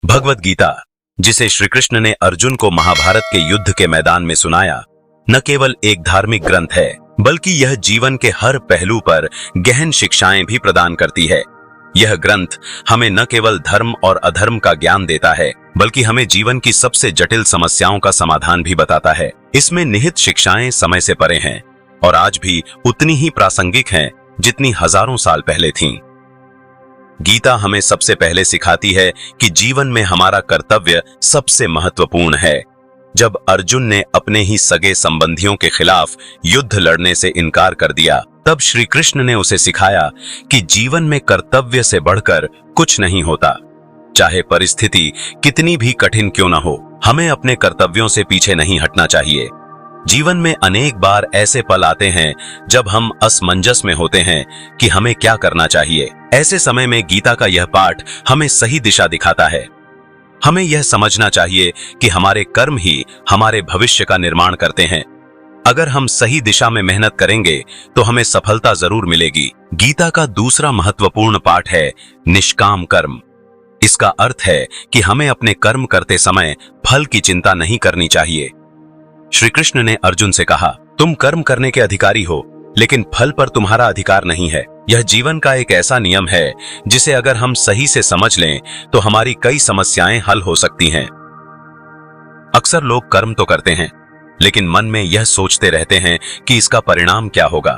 भगवत गीता, जिसे श्री कृष्ण ने अर्जुन को महाभारत के युद्ध के मैदान में सुनाया, न केवल एक धार्मिक ग्रंथ है, बल्कि यह जीवन के हर पहलू पर गहन शिक्षाएं भी प्रदान करती है। यह ग्रंथ हमें न केवल धर्म और अधर्म का ज्ञान देता है, बल्कि हमें जीवन की सबसे जटिल समस्याओं का समाधान भी बताता है। इसमें निहित शिक्षाएं समय से परे हैं और आज भी उतनी ही प्रासंगिक हैं जितनी हजारों साल पहले थीं। गीता हमें सबसे पहले सिखाती है कि जीवन में हमारा कर्तव्य सबसे महत्वपूर्ण है। जब अर्जुन ने अपने ही सगे संबंधियों के खिलाफ युद्ध लड़ने से इनकार कर दिया, तब श्री कृष्ण ने उसे सिखाया कि जीवन में कर्तव्य से बढ़कर कुछ नहीं होता। चाहे परिस्थिति कितनी भी कठिन क्यों न हो, हमें अपने कर्तव्यों से पीछे नहीं हटना चाहिए। जीवन में अनेक बार ऐसे पल आते हैं जब हम असमंजस में होते हैं कि हमें क्या करना चाहिए। ऐसे समय में गीता का यह पाठ हमें सही दिशा दिखाता है। हमें यह समझना चाहिए कि हमारे कर्म ही हमारे भविष्य का निर्माण करते हैं। अगर हम सही दिशा में मेहनत करेंगे तो हमें सफलता जरूर मिलेगी। गीता का दूसरा महत्वपूर्ण पाठ है निष्काम कर्म। इसका अर्थ है कि हमें अपने कर्म करते समय फल की चिंता नहीं करनी चाहिए। श्री कृष्ण ने अर्जुन से कहा, तुम कर्म करने के अधिकारी हो, लेकिन फल पर तुम्हारा अधिकार नहीं है। यह जीवन का एक ऐसा नियम है जिसे अगर हम सही से समझ लें तो हमारी कई समस्याएं हल हो सकती हैं। अक्सर लोग कर्म तो करते हैं, लेकिन मन में यह सोचते रहते हैं कि इसका परिणाम क्या होगा।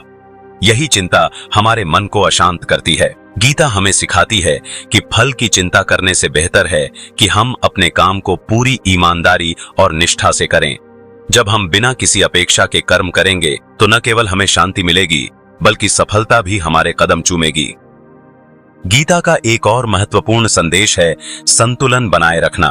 यही चिंता हमारे मन को अशांत करती है। गीता हमें सिखाती है कि फल की चिंता करने से बेहतर है कि हम अपने काम को पूरी ईमानदारी और निष्ठा से करें। जब हम बिना किसी अपेक्षा के कर्म करेंगे तो न केवल हमें शांति मिलेगी, बल्कि सफलता भी हमारे कदम चूमेगी। गीता का एक और महत्वपूर्ण संदेश है संतुलन बनाए रखना।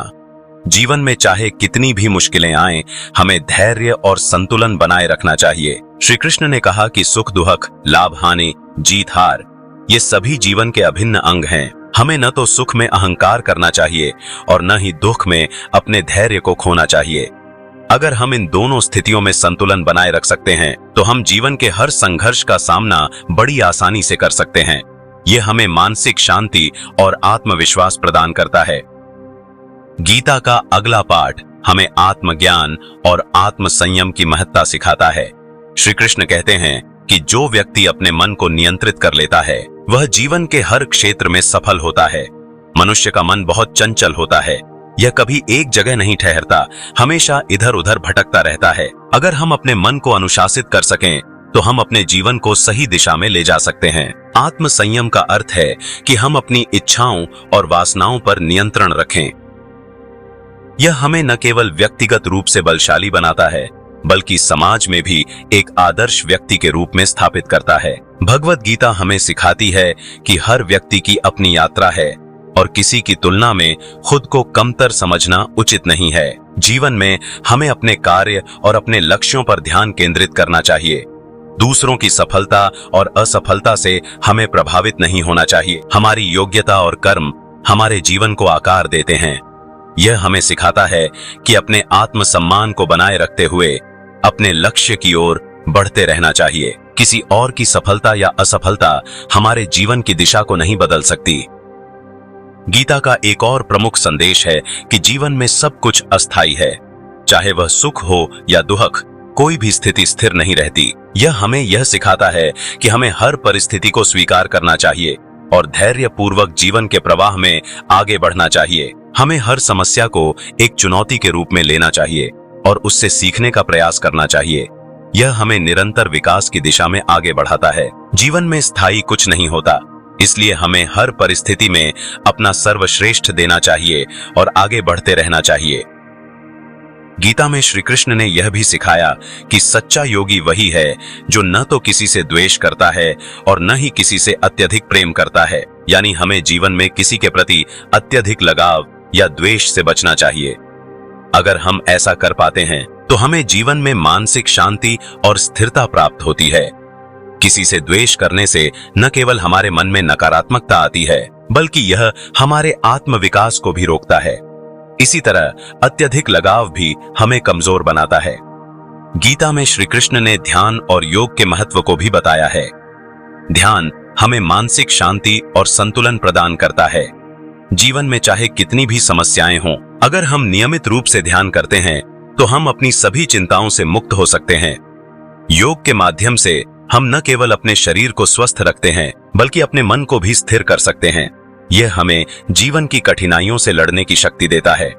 जीवन में चाहे कितनी भी मुश्किलें आएं, हमें धैर्य और संतुलन बनाए रखना चाहिए। श्री कृष्ण ने कहा कि सुख दुख, लाभ हानि, जीत हार, ये सभी जीवन के अभिन्न अंग हैं। हमें न तो सुख में अहंकार करना चाहिए और न ही दुख में अपने धैर्य को खोना चाहिए। अगर हम इन दोनों स्थितियों में संतुलन बनाए रख सकते हैं तो हम जीवन के हर संघर्ष का सामना बड़ी आसानी से कर सकते हैं। यह हमें मानसिक शांति और आत्मविश्वास प्रदान करता है। गीता का अगला पाठ हमें आत्मज्ञान और आत्म संयम की महत्ता सिखाता है। श्री कृष्ण कहते हैं कि जो व्यक्ति अपने मन को नियंत्रित कर लेता है, वह जीवन के हर क्षेत्र में सफल होता है। मनुष्य का मन बहुत चंचल होता है। यह कभी एक जगह नहीं ठहरता, हमेशा इधर उधर भटकता रहता है। अगर हम अपने मन को अनुशासित कर सकें तो हम अपने जीवन को सही दिशा में ले जा सकते हैं। आत्म संयम का अर्थ है कि हम अपनी इच्छाओं और वासनाओं पर नियंत्रण रखें। यह हमें न केवल व्यक्तिगत रूप से बलशाली बनाता है, बल्कि समाज में भी एक आदर्श व्यक्ति के रूप में स्थापित करता है। भगवत गीता हमें सिखाती है कि हर व्यक्ति की अपनी यात्रा है और किसी की तुलना में खुद को कमतर समझना उचित नहीं है। जीवन में हमें अपने कार्य और अपने लक्ष्यों पर ध्यान केंद्रित करना चाहिए। दूसरों की सफलता और असफलता से हमें प्रभावित नहीं होना चाहिए। हमारी योग्यता और कर्म हमारे जीवन को आकार देते हैं। यह हमें सिखाता है कि अपने आत्मसम्मान को बनाए रखते हुए अपने लक्ष्य की ओर बढ़ते रहना चाहिए। किसी और की सफलता या असफलता हमारे जीवन की दिशा को नहीं बदल सकती। गीता का एक और प्रमुख संदेश है कि जीवन में सब कुछ अस्थायी है। चाहे वह सुख हो या दुख, कोई भी स्थिति स्थिर नहीं रहती। यह हमें यह सिखाता है कि हमें हर परिस्थिति को स्वीकार करना चाहिए और धैर्य पूर्वक जीवन के प्रवाह में आगे बढ़ना चाहिए। हमें हर समस्या को एक चुनौती के रूप में लेना चाहिए और उससे सीखने का प्रयास करना चाहिए। यह हमें निरंतर विकास की दिशा में आगे बढ़ाता है। जीवन में स्थायी कुछ नहीं होता, इसलिए हमें हर परिस्थिति में अपना सर्वश्रेष्ठ देना चाहिए और आगे बढ़ते रहना चाहिए। गीता में श्री कृष्ण ने यह भी सिखाया कि सच्चा योगी वही है जो न तो किसी से द्वेष करता है और न ही किसी से अत्यधिक प्रेम करता है। यानी हमें जीवन में किसी के प्रति अत्यधिक लगाव या द्वेष से बचना चाहिए। अगर हम ऐसा कर पाते हैं तो हमें जीवन में मानसिक शांति और स्थिरता प्राप्त होती है। किसी से द्वेष करने से न केवल हमारे मन में नकारात्मकता आती है, बल्कि यह हमारे आत्मविकास को भी रोकता है। इसी तरह अत्यधिक लगाव भी हमें कमजोर बनाता है। गीता में श्री कृष्ण ने ध्यान और योग के महत्व को भी बताया है। ध्यान हमें मानसिक शांति और संतुलन प्रदान करता है। जीवन में चाहे कितनी भी समस्याएं हों, अगर हम नियमित रूप से ध्यान करते हैं तो हम अपनी सभी चिंताओं से मुक्त हो सकते हैं। योग के माध्यम से हम न केवल अपने शरीर को स्वस्थ रखते हैं बल्कि अपने मन को भी स्थिर कर सकते हैं। यह हमें जीवन की कठिनाइयों से लड़ने की शक्ति देता है।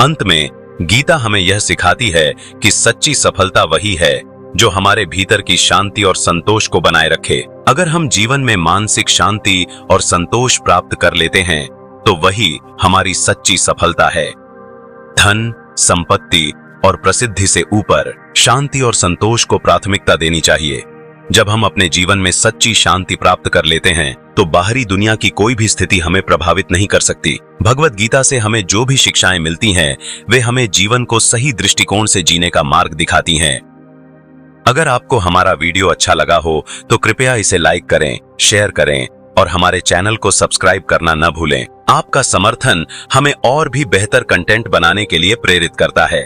अंत में गीता हमें यह सिखाती है कि सच्ची सफलता वही है जो हमारे भीतर की शांति और संतोष को बनाए रखे। अगर हम जीवन में मानसिक शांति और संतोष प्राप्त कर लेते हैं तो वही हमारी सच्ची सफलता है। धन, संपत्ति और प्रसिद्धि से ऊपर शांति और संतोष को प्राथमिकता देनी चाहिए। जब हम अपने जीवन में सच्ची शांति प्राप्त कर लेते हैं तो बाहरी दुनिया की कोई भी स्थिति हमें प्रभावित नहीं कर सकती। भगवत गीता से हमें जो भी शिक्षाएं मिलती हैं वे हमें जीवन को सही दृष्टिकोण से जीने का मार्ग दिखाती हैं। अगर आपको हमारा वीडियो अच्छा लगा हो तो कृपया इसे लाइक करें, शेयर करें और हमारे चैनल को सब्सक्राइब करना न भूलें। आपका समर्थन हमें और भी बेहतर कंटेंट बनाने के लिए प्रेरित करता है।